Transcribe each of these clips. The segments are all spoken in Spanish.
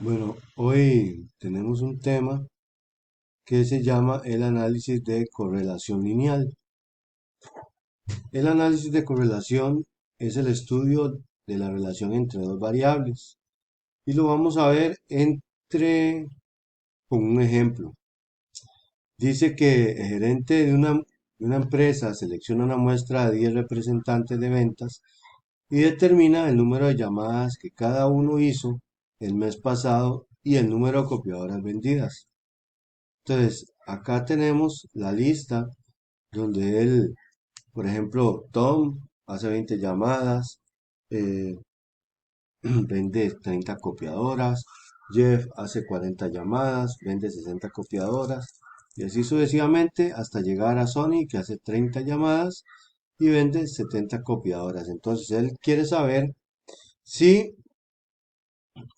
Bueno, hoy tenemos un tema que se llama el análisis de correlación lineal. El análisis de correlación es el estudio de la relación entre dos variables y lo vamos a ver con un ejemplo. Dice que el gerente de una empresa selecciona una muestra de 10 representantes de ventas y determina el número de llamadas que cada uno hizo el mes pasado y el número de copiadoras vendidas. Entonces, acá tenemos la lista donde él, por ejemplo, Tom hace 20 llamadas, eh, vende 30 copiadoras, Jeff hace 40 llamadas, vende 60 copiadoras, y así sucesivamente hasta llegar a Sony que hace 30 llamadas y vende 70 copiadoras. Entonces, él quiere saber si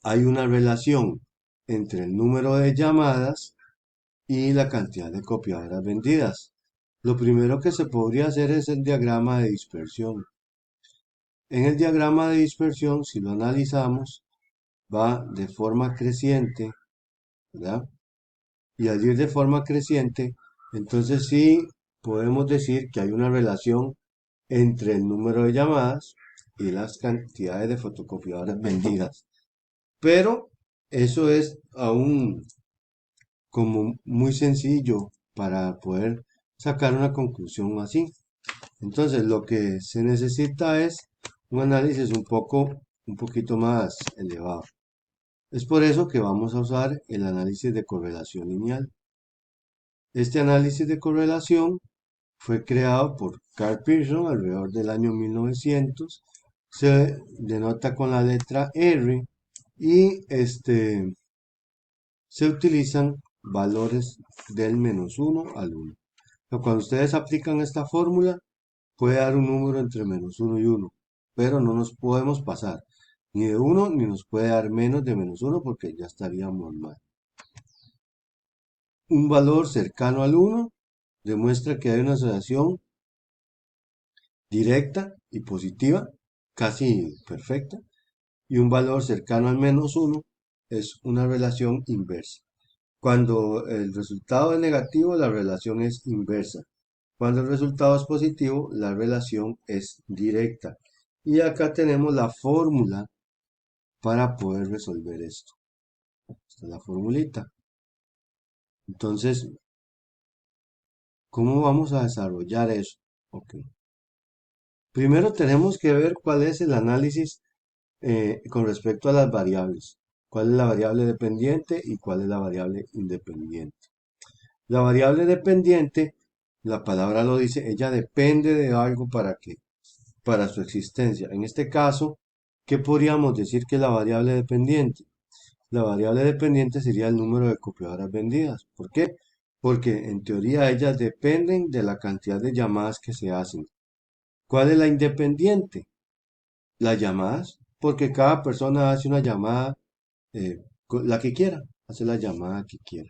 hay una relación entre el número de llamadas y la cantidad de copiadoras vendidas. Lo primero que se podría hacer es el diagrama de dispersión. En el diagrama de dispersión, si lo analizamos, va de forma creciente, ¿verdad? Y al ir de forma creciente, entonces sí podemos decir que hay una relación entre el número de llamadas y las cantidades de fotocopiadoras vendidas. Pero eso es aún como muy sencillo para poder sacar una conclusión así. Entonces, lo que se necesita es un análisis un poquito más elevado. Es por eso que vamos a usar el análisis de correlación lineal. Este análisis de correlación fue creado por Carl Pearson alrededor del año 1900. Se denota con la letra R y se utilizan valores del -1 al 1. Cuando ustedes aplican esta fórmula, puede dar un número entre -1 y 1, pero no nos podemos pasar ni de 1 ni nos puede dar menos de -1 porque ya estaríamos mal. Un valor cercano al 1 demuestra que hay una asociación directa y positiva, casi perfecta, y un valor cercano al -1 es una relación inversa. Cuando el resultado es negativo, la relación es inversa. Cuando el resultado es positivo, la relación es directa. Y acá tenemos la fórmula para poder resolver esto. Esta es la formulita. Entonces, ¿cómo vamos a desarrollar eso? Ok. Primero tenemos que ver cuál es el análisis con respecto a las variables. ¿Cuál es la variable dependiente y cuál es la variable independiente? La variable dependiente, la palabra lo dice, ella depende de algo para su existencia. En este caso, ¿qué podríamos decir que es la variable dependiente? La variable dependiente sería el número de copiadoras vendidas. ¿Por qué? Porque en teoría ellas dependen de la cantidad de llamadas que se hacen. ¿Cuál es la independiente? Las llamadas, porque cada persona hace una llamada, la que quiera, hace la llamada que quiera.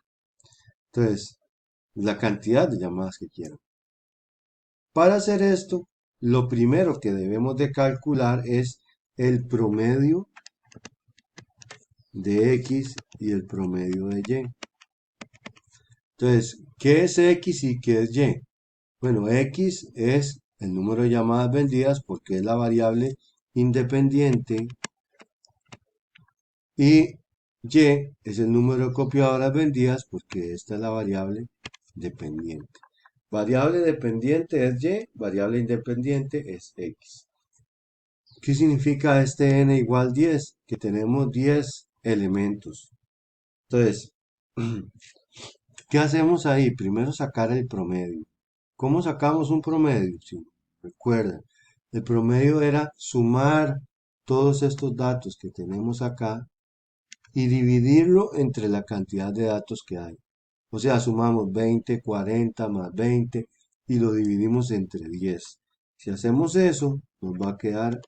Entonces, la cantidad de llamadas que quiera. Para hacer esto, lo primero que debemos de calcular es el promedio de X y el promedio de Y. Entonces, ¿qué es X y qué es Y? Bueno, X es el número de llamadas vendidas porque es la variable independiente y Y es el número de copiadoras vendidas porque esta es la variable dependiente. Variable dependiente es Y, variable independiente es X. ¿Qué significa este n igual 10? Que tenemos 10 elementos. Entonces, ¿qué hacemos ahí? Primero sacar el promedio. ¿Cómo sacamos un promedio? Si recuerdan, el promedio era sumar todos estos datos que tenemos acá y dividirlo entre la cantidad de datos que hay. O sea, sumamos 20, 40 más 20 y lo dividimos entre 10. Si hacemos eso, nos va a quedar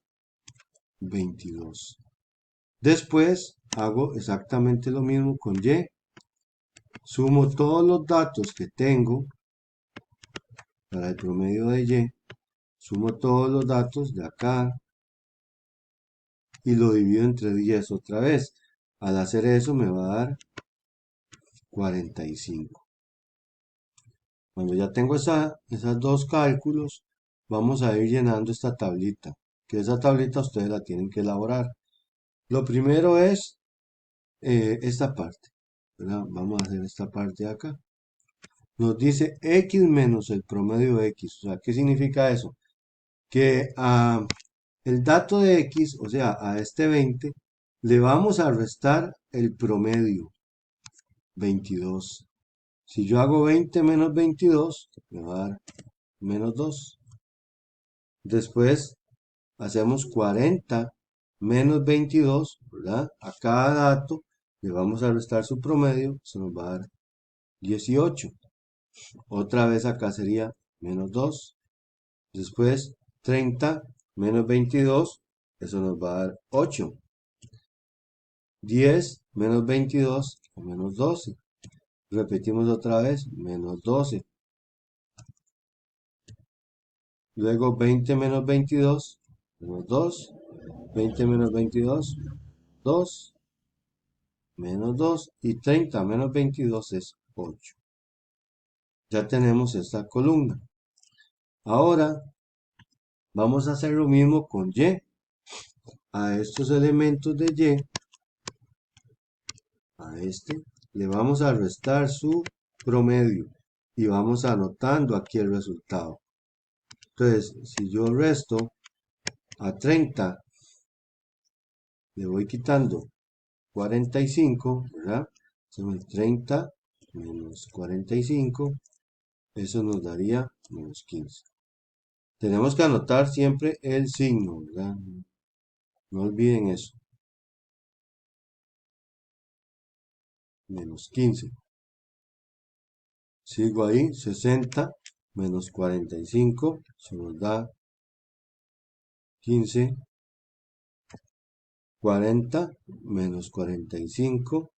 22. Después hago exactamente lo mismo con Y. Sumo todos los datos que tengo para el promedio de Y. Sumo todos los datos de acá y lo divido entre 10 otra vez. Al hacer eso me va a dar 45. Cuando ya tengo esas dos cálculos, vamos a ir llenando esta tablita, que esa tablita ustedes la tienen que elaborar. Lo primero es esta parte, ¿verdad? Vamos a hacer esta parte de acá. Nos dice X menos el promedio de X. O sea, ¿qué significa eso? Que el dato de X, o sea, a este 20, le vamos a restar el promedio, 22. Si yo hago 20 menos 22, me va a dar menos 2. Después hacemos 40 menos 22, ¿verdad? A cada dato le vamos a restar su promedio, se nos va a dar 18. Otra vez acá sería menos 2. Después 30 menos 22, eso nos va a dar 8. 10 menos 22, menos 12. Repetimos otra vez, menos 12. Luego 20 menos 22, menos 2. 20 menos 22, 2. Menos 2. Y 30 menos 22 es 8. Ya tenemos esta columna. Ahora vamos a hacer lo mismo con Y. A estos elementos de Y, a este, le vamos a restar su promedio y vamos anotando aquí el resultado. Entonces, si yo resto a 30, le voy quitando 45, ¿verdad? 30 menos 45, eso nos daría menos 15. Tenemos que anotar siempre el signo, ¿verdad? No olviden eso. Menos 15. Sigo ahí, 60 menos 45, se nos da 15. 40 menos 45,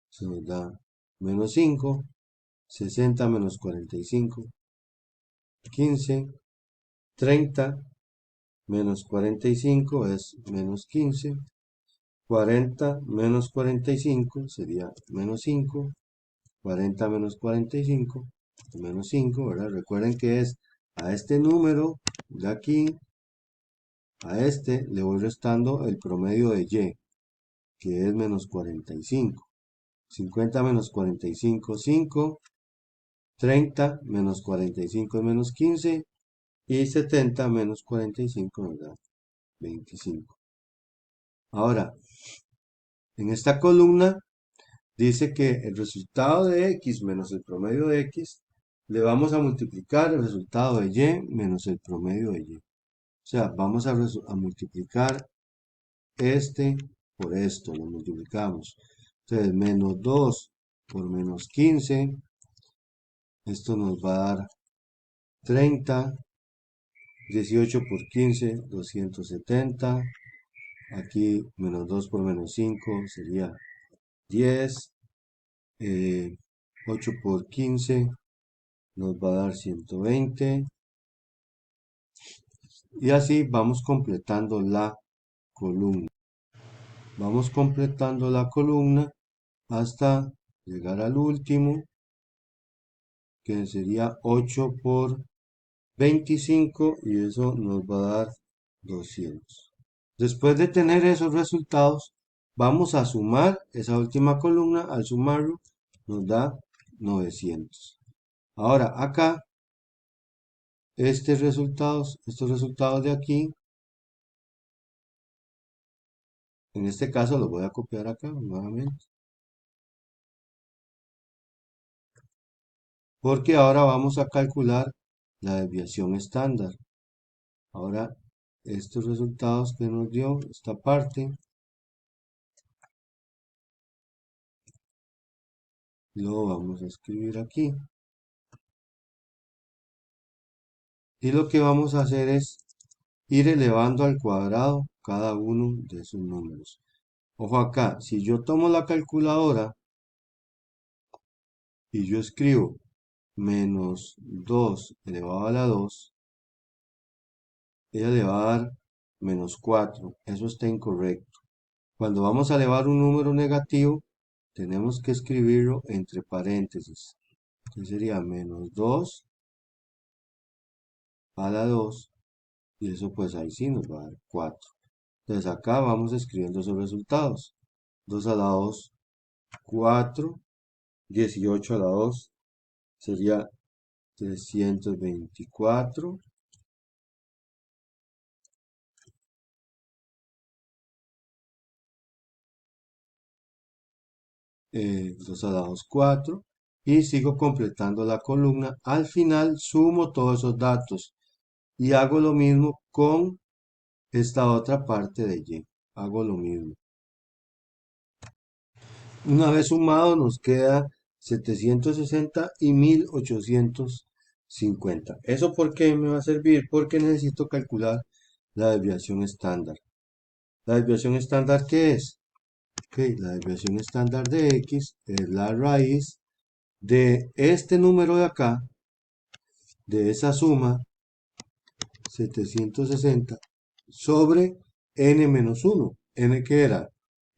se nos da menos 5. 60 menos 45, 15. 30 menos 45 es menos 15. 40 menos 45 sería menos 5. 40 menos 45, menos 5, ¿verdad? Recuerden que es a este número de aquí, a este le voy restando el promedio de Y, que es menos 45. 50 menos 45, 5. 30 menos 45 es menos 15. Y 70 menos 45 nos da 25. Ahora, en esta columna dice que el resultado de X menos el promedio de X, le vamos a multiplicar el resultado de Y menos el promedio de Y. O sea, vamos a multiplicar este por esto, lo multiplicamos. Entonces, menos 2 por menos 15, esto nos va a dar 30. 18 por 15, 270. Aquí menos 2 por menos 5 sería 10. 8 por 15 nos va a dar 120. Y así vamos completando la columna. Vamos completando la columna hasta llegar al último, que sería 8 por 25, y eso nos va a dar 200. Después de tener esos resultados, vamos a sumar esa última columna. Al sumarlo nos da 900. Ahora acá, estos resultados de aquí, en este caso los voy a copiar acá nuevamente, porque ahora vamos a calcular la desviación estándar. Ahora, estos resultados que nos dio esta parte, lo vamos a escribir aquí. Y lo que vamos a hacer es ir elevando al cuadrado cada uno de esos números. Ojo acá, si yo tomo la calculadora y yo escribo menos 2 elevado a la 2, ella le va a dar menos 4. Eso está incorrecto. Cuando vamos a elevar un número negativo, tenemos que escribirlo entre paréntesis, que sería menos 2 a la 2, y eso pues ahí sí nos va a dar 4. Entonces acá vamos escribiendo esos resultados. 2 a la 2, 4, 18 a la 2 sería 324. 2 a la 2, 4. Y sigo completando la columna. Al final sumo todos esos datos. Y hago lo mismo con esta otra parte de Y. Hago lo mismo. Una vez sumado nos queda 760 y 1850. ¿Eso por qué me va a servir? Porque necesito calcular la desviación estándar. ¿La desviación estándar qué es? Ok, la desviación estándar de X es la raíz de este número de acá, de esa suma, 760, sobre n menos 1. ¿N qué era?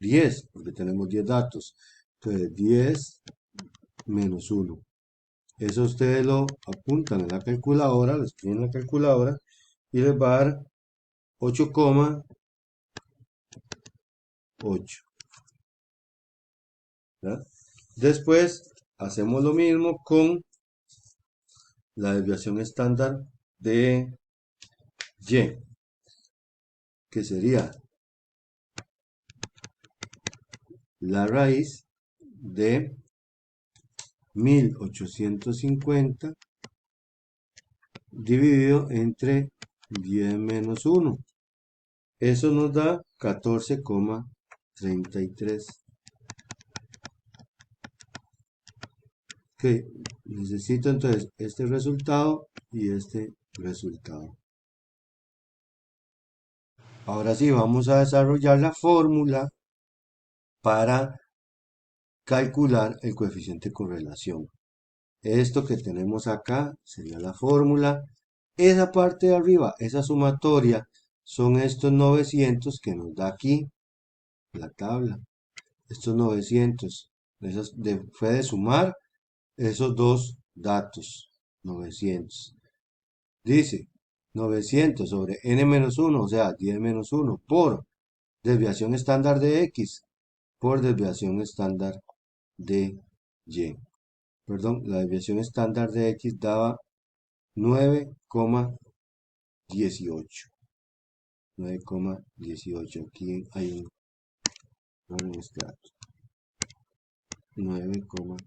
10, porque tenemos 10 datos. Entonces, 10 menos 1. Eso ustedes lo apuntan en la calculadora, lo escriben en la calculadora y les va a dar 8,8. Después hacemos lo mismo con la desviación estándar de Y, que sería la raíz de 1850 dividido entre 10 menos 1. Eso nos da 14,33. Ok, necesito entonces este resultado y este resultado. Ahora sí, vamos a desarrollar la fórmula para calcular el coeficiente de correlación. Esto que tenemos acá sería la fórmula. Esa parte de arriba, esa sumatoria, son estos 900 que nos da aquí la tabla. Estos 900, fue de sumar esos dos datos, 900. Dice 900 sobre n-1, o sea, 10 menos 1, por desviación estándar de X, por desviación estándar de Y. Perdón, la desviación estándar de X daba 9,18. 9,18. Aquí hay un error en este dato. 9,18.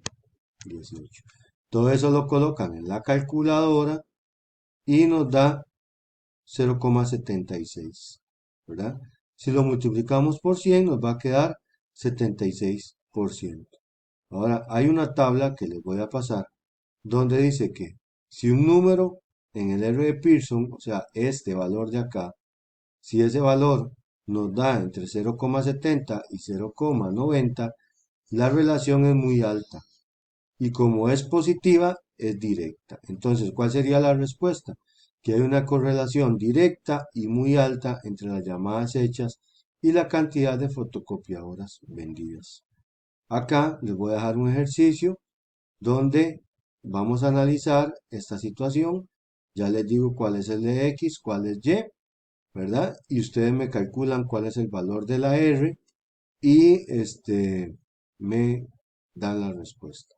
Todo eso lo colocan en la calculadora y nos da 0,76, ¿verdad? Si lo multiplicamos por 100 nos va a quedar 76%. Ahora, hay una tabla que les voy a pasar donde dice que si un número en el R de Pearson, o sea, este valor de acá, si ese valor nos da entre 0,70 y 0,90, la relación es muy alta. Y como es positiva, es directa. Entonces, ¿cuál sería la respuesta? Que hay una correlación directa y muy alta entre las llamadas hechas y la cantidad de fotocopiadoras vendidas. Acá les voy a dejar un ejercicio donde vamos a analizar esta situación. Ya les digo cuál es el de X, cuál es Y, ¿verdad? Y ustedes me calculan cuál es el valor de la R y me dan la respuesta.